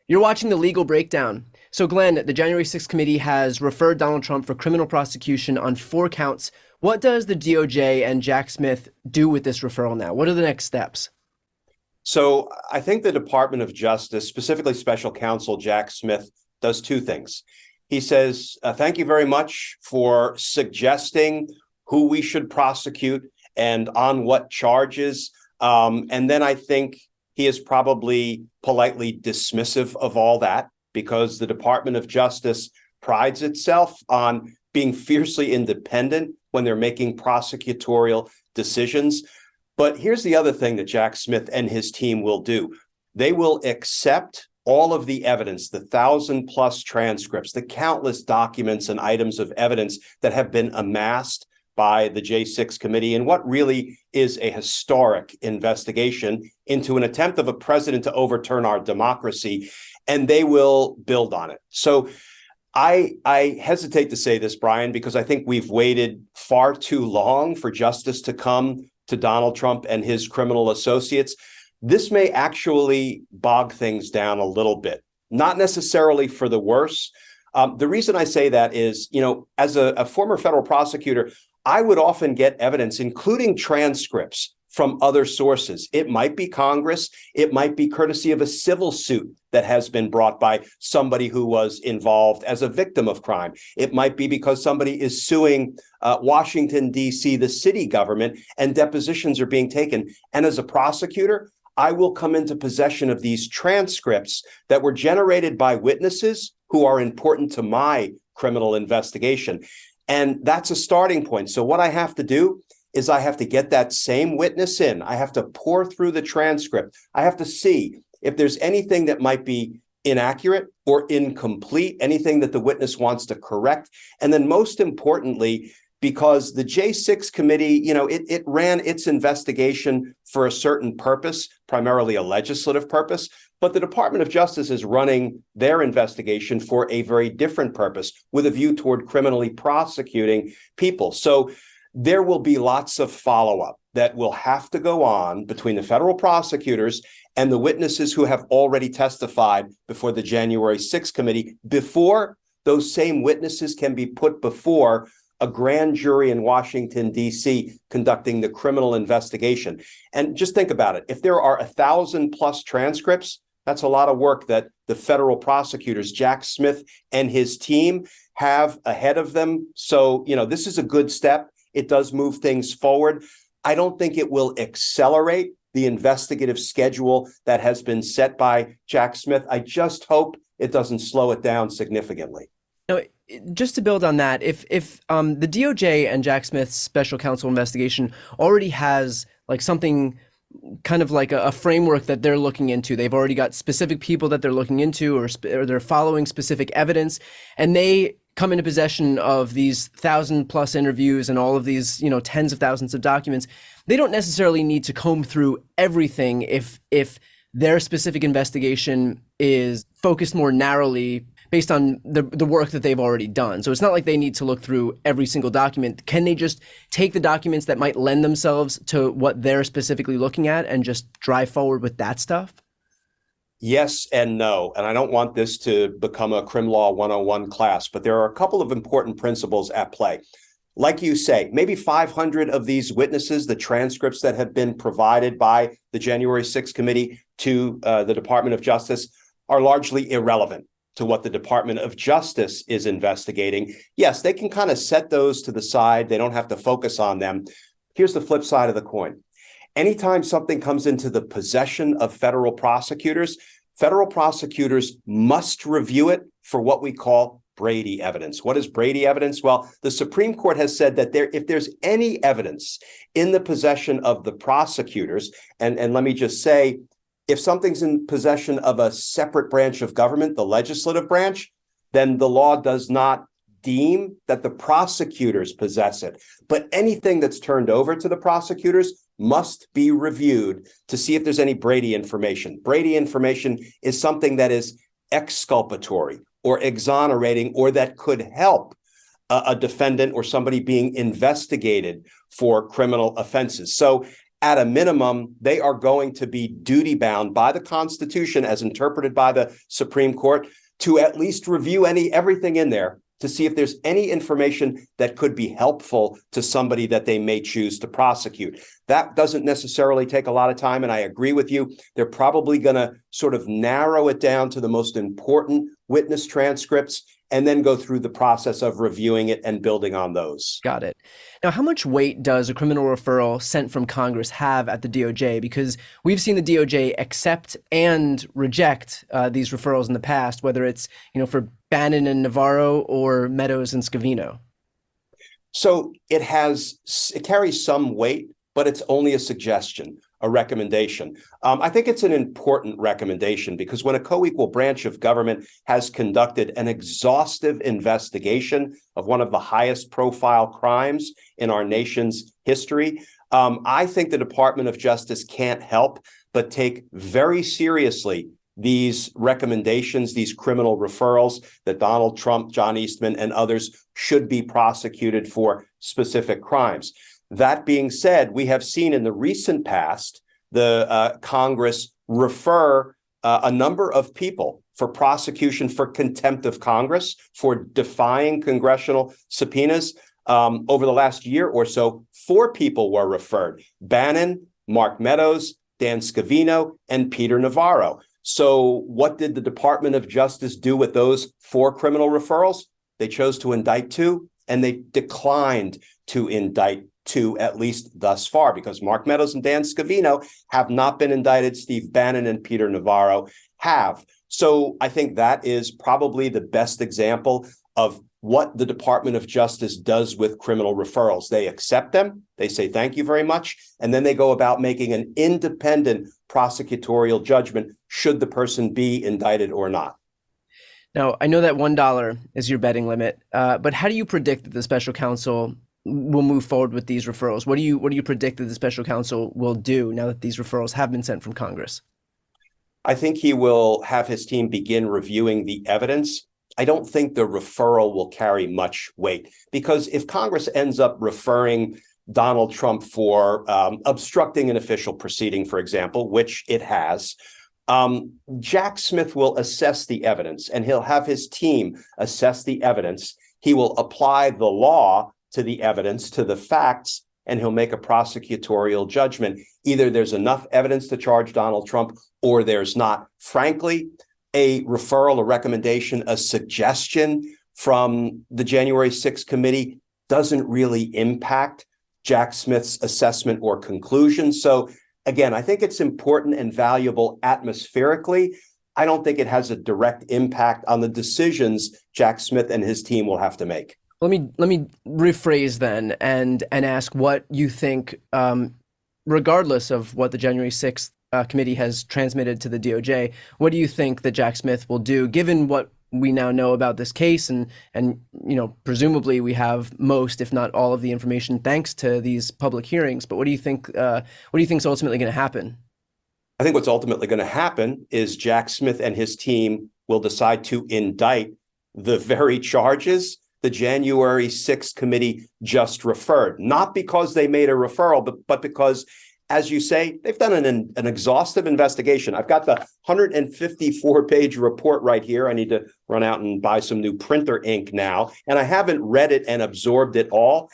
You're watching the legal breakdown. So, Glenn, the January 6th committee has referred Donald Trump for criminal prosecution on 4 counts. What does the DOJ and Jack Smith do with this referral now? What are the next steps? So I think the Department of Justice, specifically Special Counsel Jack Smith, does two things. He says, thank you very much for suggesting who we should prosecute and on what charges. And then I think he is probably politely dismissive of all that because the Department of Justice prides itself on being fiercely independent when they're making prosecutorial decisions. But here's the other thing that Jack Smith and his team will do. They will accept all of the evidence, the 1,000+ transcripts, the countless documents and items of evidence that have been amassed by the J6 committee in what really is a historic investigation into an attempt of a president to overturn our democracy, and they will build on it. So I hesitate to say this, Brian, because I think we've waited far too long for justice to come to Donald Trump and his criminal associates. This may actually bog things down a little bit, not necessarily for the worse. The reason I say that is, as a former federal prosecutor, I would often get evidence, including transcripts from other sources. It might be Congress. It might be courtesy of a civil suit that has been brought by somebody who was involved as a victim of crime. It might be because somebody is suing Washington, D.C., the city government, and depositions are being taken. And as a prosecutor, I will come into possession of these transcripts that were generated by witnesses who are important to my criminal investigation. And that's a starting point. So what I have to do is I have to get that same witness in. I have to pour through the transcript. I have to see if there's anything that might be inaccurate or incomplete, anything that the witness wants to correct. And then most importantly, because the J6 committee, it ran its investigation for a certain purpose, primarily a legislative purpose, but the Department of Justice is running their investigation for a very different purpose with a view toward criminally prosecuting people. So there will be lots of follow-up that will have to go on between the federal prosecutors and the witnesses who have already testified before the January 6th committee before those same witnesses can be put before a grand jury in Washington, D.C., conducting the criminal investigation. And just think about it. If there are 1,000+ transcripts, that's a lot of work that the federal prosecutors, Jack Smith and his team, have ahead of them. So, this is a good step. It does move things forward. I don't think it will accelerate the investigative schedule that has been set by Jack Smith. I just hope it doesn't slow it down significantly. Now, just to build on that, if the DOJ and Jack Smith's special counsel investigation already has like something kind of like a framework that they're looking into, they've already got specific people that they're looking into, or they're following specific evidence, and they come into possession of these 1,000+ interviews and all of these, tens of thousands of documents, they don't necessarily need to comb through everything if their specific investigation is focused more narrowly based on the work that they've already done. So it's not like they need to look through every single document. Can they just take the documents that might lend themselves to what they're specifically looking at and just drive forward with that stuff? Yes and no. And I don't want this to become a Crim Law 101 class, but there are a couple of important principles at play. Like you say, maybe 500 of these witnesses, the transcripts that have been provided by the January 6th committee to the Department of Justice are largely irrelevant to what the Department of Justice is investigating. Yes, they can kind of set those to the side. They don't have to focus on them. Here's the flip side of the coin. Anytime something comes into the possession of federal prosecutors must review it for what we call Brady evidence. What is Brady evidence? Well, the Supreme Court has said that if there's any evidence in the possession of the prosecutors, and let me just say, if something's in possession of a separate branch of government, the legislative branch, then the law does not deem that the prosecutors possess it. But anything that's turned over to the prosecutors must be reviewed to see if there's any Brady information. Brady information is something that is exculpatory or exonerating, or that could help a defendant or somebody being investigated for criminal offenses. So at a minimum, they are going to be duty bound by the Constitution as interpreted by the Supreme Court to at least review everything in there to see if there's any information that could be helpful to somebody that they may choose to prosecute. That doesn't necessarily take a lot of time, and I agree with you. They're probably going to sort of narrow it down to the most important witness transcripts and then go through the process of reviewing it and building on those. Got it. Now, how much weight does a criminal referral sent from Congress have at the DOJ? Because we've seen the DOJ accept and reject these referrals in the past, whether it's, for Bannon and Navarro or Meadows and Scavino. So it carries some weight, but it's only a suggestion, a recommendation. I think it's an important recommendation because when a co-equal branch of government has conducted an exhaustive investigation of one of the highest profile crimes in our nation's history, I think the Department of Justice can't help but take very seriously these recommendations, these criminal referrals that Donald Trump, John Eastman, and others should be prosecuted for specific crimes. That being said, we have seen in the recent past the Congress refer a number of people for prosecution for contempt of Congress for defying congressional subpoenas. Over the last year or so, 4 people were referred: Bannon, Mark Meadows, Dan Scavino, and Peter Navarro. So what did the Department of Justice do with those 4 criminal referrals? They chose to indict 2, and they declined to indict 2, at least thus far, because Mark Meadows and Dan Scavino have not been indicted. Steve Bannon and Peter Navarro have. So I think that is probably the best example of what the Department of Justice does with criminal referrals. They accept them, they say thank you very much, and then they go about making an independent prosecutorial judgment should the person be indicted or not. Now, I know that $1 is your betting limit, but how do you predict that the special counsel will move forward with these referrals? What do you predict that the special counsel will do now that these referrals have been sent from Congress? I think he will have his team begin reviewing the evidence. I don't think the referral will carry much weight because if Congress ends up referring Donald Trump for obstructing an official proceeding, for example, which it has, Jack Smith will assess the evidence and he'll have his team assess the evidence. He will apply the law to the evidence, to the facts, and he'll make a prosecutorial judgment. Either there's enough evidence to charge Donald Trump or there's not. Frankly, a referral, a recommendation, a suggestion from the January 6th committee doesn't really impact Jack Smith's assessment or conclusion. So again, I think it's important and valuable atmospherically. I don't think it has a direct impact on the decisions Jack Smith and his team will have to make. Let me rephrase then and ask what you think, regardless of what the January 6th committee has transmitted to the DOJ, what do you think that Jack Smith will do, given what we now know about this case, and presumably we have most, if not all, of the information thanks to these public hearings. But what do you think? What do you think is ultimately going to happen? I think what's ultimately going to happen is Jack Smith and his team will decide to indict the very charges the January 6th committee just referred, not because they made a referral, but because, as you say, they've done an exhaustive investigation. I've got the 154-page report right here. I need to run out and buy some new printer ink now. And I haven't read it and absorbed it all.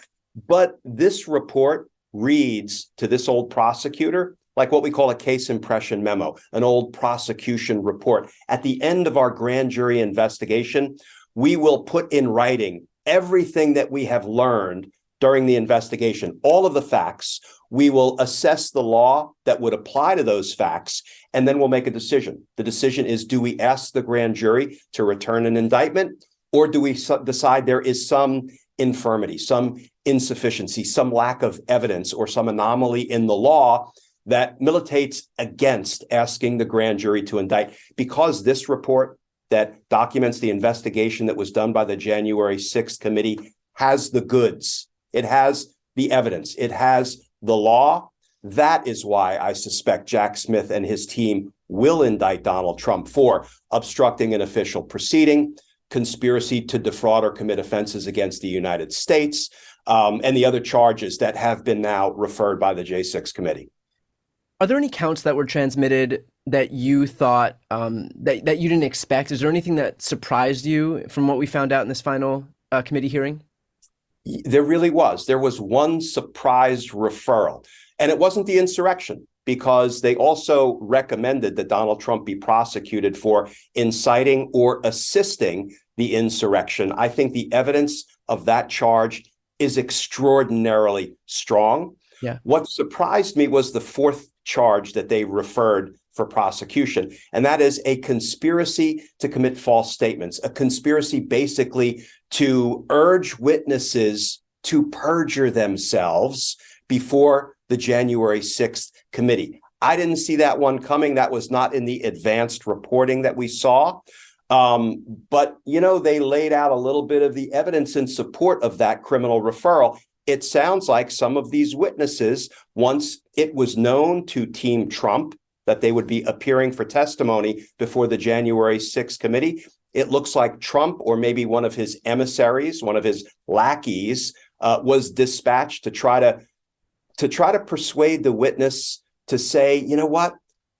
But this report reads to this old prosecutor like what we call a case impression memo, an old prosecution report. At the end of our grand jury investigation, we will put in writing everything that we have learned during the investigation, all of the facts. We will assess the law that would apply to those facts, and then we'll make a decision. The decision is, do we ask the grand jury to return an indictment, or do we decide there is some infirmity, some insufficiency, some lack of evidence, or some anomaly in the law that militates against asking the grand jury to indict? Because this report that documents the investigation that was done by the January 6th committee has the goods. It has the evidence. It has the law. That is why I suspect Jack Smith and his team will indict Donald Trump for obstructing an official proceeding, conspiracy to defraud or commit offenses against the United States, and the other charges that have been now referred by the J6 committee. Are there any counts that were transmitted that you thought that you didn't expect? Is there anything that surprised you from what we found out in this final committee hearing? There really was. There was one surprise referral, and it wasn't the insurrection, because they also recommended that Donald Trump be prosecuted for inciting or assisting the insurrection. I think the evidence of that charge is extraordinarily strong. Yeah. What surprised me was the fourth charge that they referred for prosecution, and that is a conspiracy to commit false statements, a conspiracy basically to urge witnesses to perjure themselves before the January 6th committee. I didn't see that one coming. That was not in the advanced reporting that we saw. But, they laid out a little bit of the evidence in support of that criminal referral. It sounds like some of these witnesses, once it was known to Team Trump that they would be appearing for testimony before the January 6th committee, it looks like Trump, or maybe one of his emissaries, one of his lackeys, was dispatched to try to persuade the witness to say, you know what,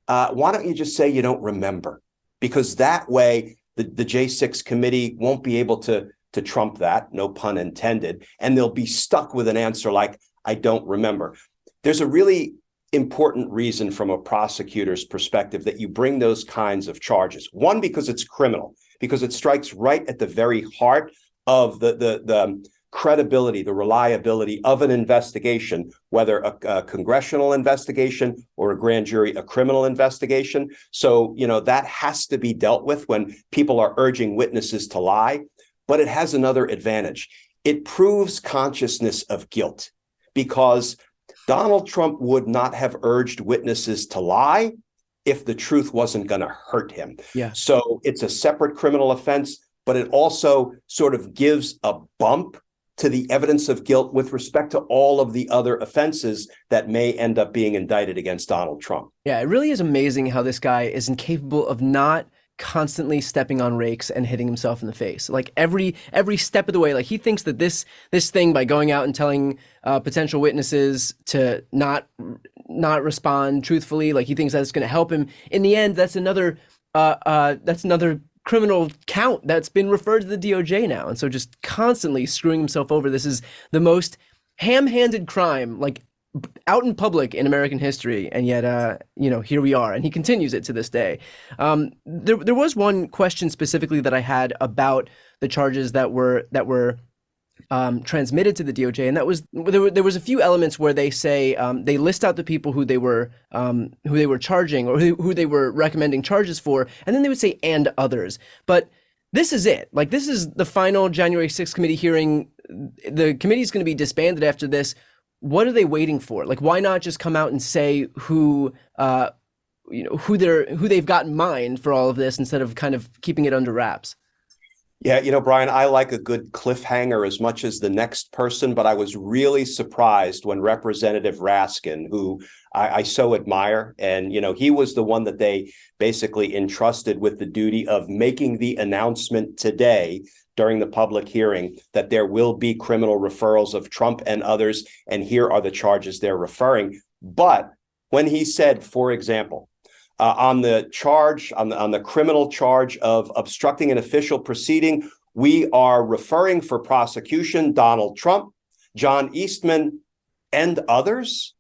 why don't you just say you don't remember? Because that way the J6 committee won't be able to trump that, no pun intended, and they'll be stuck with an answer like, I don't remember. There's a really important reason from a prosecutor's perspective that you bring those kinds of charges. One, because it's criminal, because it strikes right at the very heart of the credibility, the reliability of an investigation, whether a congressional investigation or a grand jury, a criminal investigation. So, that has to be dealt with when people are urging witnesses to lie. But it has another advantage. It proves consciousness of guilt, because Donald Trump would not have urged witnesses to lie if the truth wasn't going to hurt him. Yeah. So it's a separate criminal offense, but it also sort of gives a bump to the evidence of guilt with respect to all of the other offenses that may end up being indicted against Donald Trump. Yeah, it really is amazing how this guy is incapable of not constantly stepping on rakes and hitting himself in the face. Like every step of the way, like he thinks that this thing, by going out and telling potential witnesses to not respond truthfully, like he thinks that's going to help him. In the end, that's another criminal count that's been referred to the DOJ now. And so just constantly screwing himself over. This is the most ham-handed crime, like out in public in American history, and yet, here we are, and he continues it to this day. There was one question specifically that I had about the charges that were transmitted to the DOJ, and that was there was a few elements where they say they list out the people who they were charging, or who they were recommending charges for, and then they would say and others. But this is it. Like, this is the final January 6th committee hearing. The committee is going to be disbanded after this. What are they waiting for? Like, why not just come out and say who they've got in mind for all of this, instead of kind of keeping it under wraps? Yeah, Brian, I like a good cliffhanger as much as the next person, but I was really surprised when Representative Raskin, who I so admire, and, he was the one that they basically entrusted with the duty of making the announcement today during the public hearing that there will be criminal referrals of Trump and others, and here are the charges they're referring. But when he said, for example, on the criminal charge of obstructing an official proceeding, we are referring for prosecution Donald Trump, John Eastman, and others.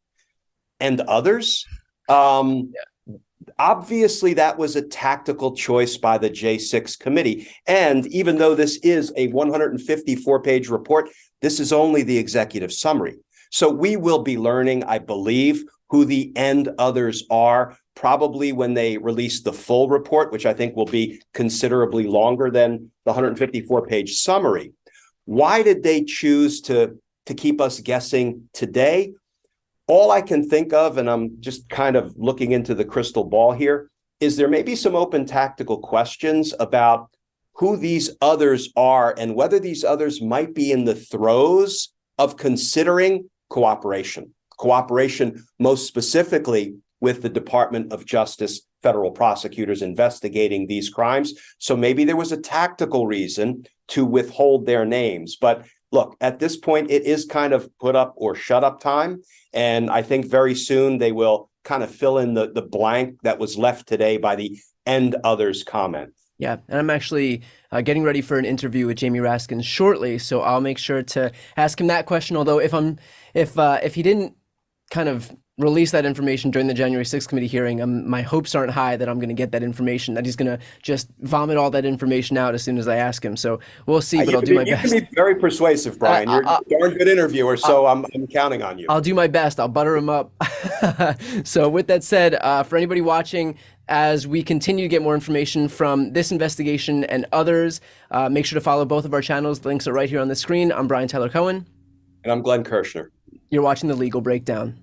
Obviously, that was a tactical choice by the J6 committee. And even though this is a 154-page report, this is only the executive summary. So we will be learning, I believe, who the and others are, probably when they release the full report, which I think will be considerably longer than the 154-page summary. Why did they choose to keep us guessing today? All I can think of, and I'm just kind of looking into the crystal ball here, is there may be some open tactical questions about who these others are and whether these others might be in the throes of considering cooperation most specifically with the Department of Justice federal prosecutors investigating these crimes. So maybe there was a tactical reason to withhold their names. But look, at this point, it is kind of put up or shut up time. And I think very soon they will kind of fill in the blank that was left today by the "and others" comment. Yeah, and I'm actually getting ready for an interview with Jamie Raskin shortly, so I'll make sure to ask him that question. Although if he didn't kind of release that information during the January 6th committee hearing, my hopes aren't high that I'm going to get that information, that he's going to just vomit all that information out as soon as I ask him. So we'll see, but I'll do my best. You can be very persuasive, Brian. You're a darn good interviewer, so I'm counting on you. I'll do my best. I'll butter him up. So with that said, for anybody watching, as we continue to get more information from this investigation and others, make sure to follow both of our channels. The links are right here on the screen. I'm Brian Tyler Cohen. And I'm Glenn Kirshner. You're watching The Legal Breakdown.